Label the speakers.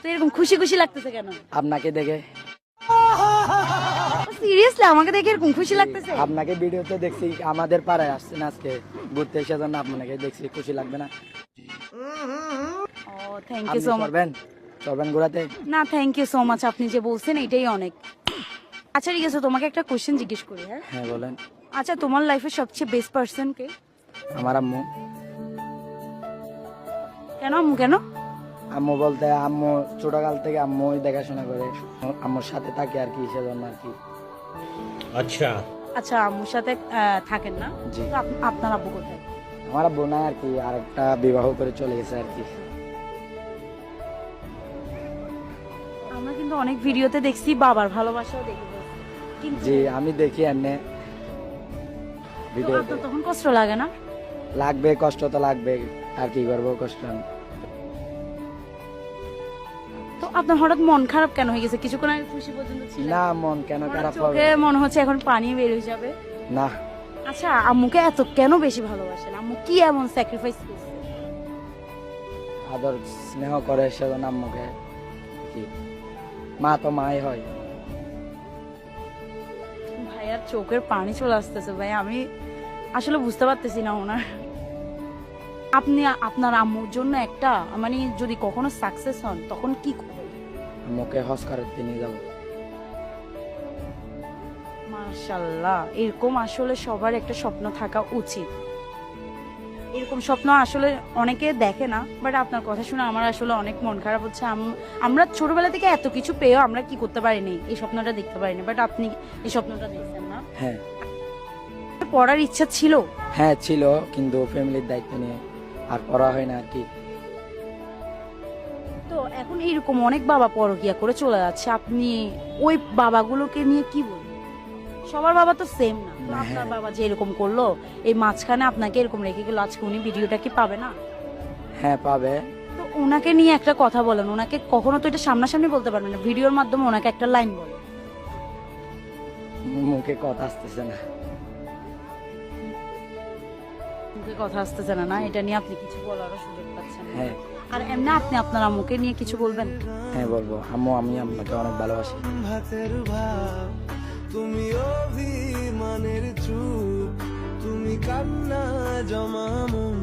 Speaker 1: তো এরকম খুশি খুশি লাগতেছে কেন?
Speaker 2: আপনাকে দেখে।
Speaker 1: সিরিয়াসলি আমাকে দেখে এরকম খুশি লাগতেছে?
Speaker 2: আপনাকে ভিডিওতে দেখছি, আমাদের পাড়ায় আসছেন আজকে ঘুরতে, সেজন্য আপনাকে দেখছি, খুশি লাগবে না?
Speaker 1: ও থ্যাংক ইউ
Speaker 2: আপনি
Speaker 1: সো মাচ।
Speaker 2: চলবেন ঘোরাতে?
Speaker 1: না থ্যাংক ইউ সো মাচ, আপনি যে বলছেন এটাই অনেক। আচ্ছা ঠিক আছে, তোমাকে একটা কোশ্চেন জিজ্ঞেস করি। হ্যাঁ
Speaker 2: হ্যাঁ বলেন।
Speaker 1: আচ্ছা, তোমার লাইফের সবচেয়ে বেস্ট পারসন কে?
Speaker 2: আমার আম্মু।
Speaker 1: কেন আম্মু কেন?
Speaker 2: আম্মু বলতে আম্মু ছোটকাল থেকে আম্মুই দেখাশোনা করে, আম্মুর সাথে থাকে আর কি, সেজন্য আর কি।
Speaker 3: अच्छा
Speaker 1: আচ্ছা আম্মুর সাথে থাকেন না?
Speaker 2: জি।
Speaker 1: তো আপনার আব্বু কোথায়?
Speaker 2: আমার আব্বু নাই আর কি, আরেকটা বিবাহ করে চলে গেছে আর কি।
Speaker 1: আমরা কিন্তু অনেক ভিডিওতে দেখছি বাবার ভালোবাসাও দেখি, কিন্তু
Speaker 2: জি আমি দেখি এমনি
Speaker 1: তো
Speaker 2: ভিডিও।
Speaker 1: আপনার তখন কষ্ট লাগে না?
Speaker 2: লাগবে, কষ্ট তো লাগবে, আর কি করবো কষ্ট।
Speaker 1: তো আপনার হঠাৎ মন খারাপ কেন হয়ে গেছে? কিছুক্ষণ আগে খুশি পর্যন্ত ছিল,
Speaker 2: না, মন কেন খারাপ হবে?
Speaker 1: চোখে মনে হচ্ছে এখন পানি বের হয়ে যাবে।
Speaker 2: না,
Speaker 1: আচ্ছা আম্মুকে এত কেন বেশি ভালোবাসেন? আম্মু কি এমন স্যাক্রিফাইস করছে?
Speaker 2: আদর স্নেহ করে, সেজন্য আম্মুকে কি, মা তো মাই হয়।
Speaker 1: ভাইয়ার চোখের পানি চলে আসতেছে ভাই, আমি আসলে বুঝতে পারতেছি না ওনার। আপনি আপনার আম্মুর জন্য একটা মানে যদি কখনো সাকসেস হন তখন কি করবেন?
Speaker 2: আম্মুকে হজ করাতে নিয়ে যাবো।
Speaker 1: মাশাআল্লাহ, এরকম আসলে সবার একটা স্বপ্ন থাকা উচিত। এরকম স্বপ্ন আসলে অনেকে দেখে না, বাট আপনার কথা শুনে আমার আসলে অনেক মন খারাপ হচ্ছে। আমরা ছোটবেলা থেকে এত কিছু পেয়েও আমরা কি করতে পারিনি, এই স্বপ্নটা দেখতে পারিনি, বাট আপনি এই স্বপ্নটা দেখছেন না?
Speaker 2: হ্যাঁ
Speaker 1: পড়ার ইচ্ছা ছিল?
Speaker 2: হ্যাঁ ছিল, কিন্তু ফ্যামিলির দায়িত্ব নিয়ে আর পড়া হয় না আর কি।
Speaker 1: তো এখন এইরকম অনেক বাবা পরকিয়া করে চলে যাচ্ছে, আপনি ওই বাবাগুলোকে নিয়ে কি বলবেন? সবার বাবা তো সেম না, তো
Speaker 2: হ্যাঁ।
Speaker 1: আপনার বাবা যে এরকম করলো, এই মাঝখানে আপনাকে এরকম রেখে গেল, আজকে উনি ভিডিওটা কি পাবে না?
Speaker 2: হ্যাঁ পাবে।
Speaker 1: তো ওনাকে নিয়ে একটা কথা বলেন, ওনাকে কখনো তো এটা সামনাসামনি বলতে পারবেন না, ভিডিওর মাধ্যমে ওনাকে একটা লাইন বলেন।
Speaker 2: মুখে কথা আসতেছে না।
Speaker 1: মুখে কথা আসতেছে না, না এটা নিয়ে আপনি কিছু বলারও সুযোগ পাচ্ছেন না।
Speaker 2: হ্যাঁ
Speaker 1: আর এমনি আপনি আপনার আম্মুকে নিয়ে কিছু বলবেন?
Speaker 2: হ্যাঁ বলবো, আম্মু আমি আপনাকে অনেক ভালোবাসি।
Speaker 4: ভাতের ভাব তুমি অভিমানের চুপ, তুমি কান্না জমা মন